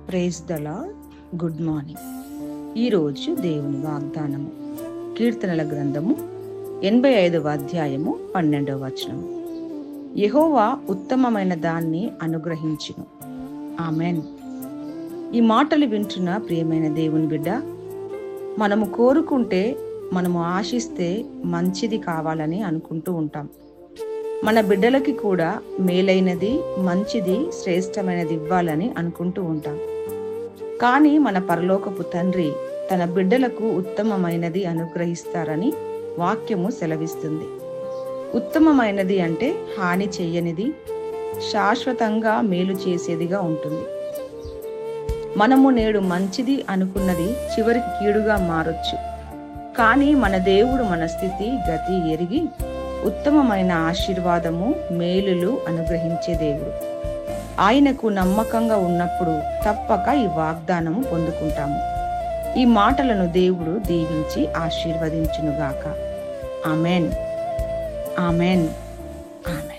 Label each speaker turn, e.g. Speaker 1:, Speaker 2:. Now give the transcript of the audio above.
Speaker 1: Praise the lord. Good morning. ఈరోజు దేవుని వాగ్దానము కీర్తనల గ్రంథము 85వ అధ్యాయము 12వ వచనము. యెహోవా ఉత్తమమైన దాన్ని అనుగ్రహించును. ఆమెన్. ఈ మాటలు వింటున్న ప్రియమైన దేవుని బిడ్డ, మనము కోరుకుంటే, మనము ఆశిస్తే మంచిది కావాలని అనుకుంటూ ఉంటాం. మన బిడ్డలకి కూడా మేలైనది, మంచిది, శ్రేష్టమైనది ఇవ్వాలని అనుకుంటూ ఉంటాం. కానీ మన పరలోకపు తండ్రి తన బిడ్డలకు ఉత్తమమైనది అనుగ్రహిస్తారని వాక్యము సెలవిస్తుంది. ఉత్తమమైనది అంటే హాని చెయ్యనిది, శాశ్వతంగా మేలు చేసేదిగా ఉంటుంది. మనము నేడు మంచిది అనుకున్నది చివరికి కీడుగా మారొచ్చు. కానీ మన దేవుడు మన స్థితి గతి ఎరిగి ఉత్తమమైన ఆశీర్వాదము, మేలులు అనుగ్రహించే దేవుడు. ఆయనకు నమ్మకంగా ఉన్నప్పుడు తప్పక ఈ వాగ్దానము పొందుకుంటాము. ఈ మాటలను దేవుడు దీవించి ఆశీర్వదించునుగాక. ఆమెన్. ఆమెన్. ఆమెన్.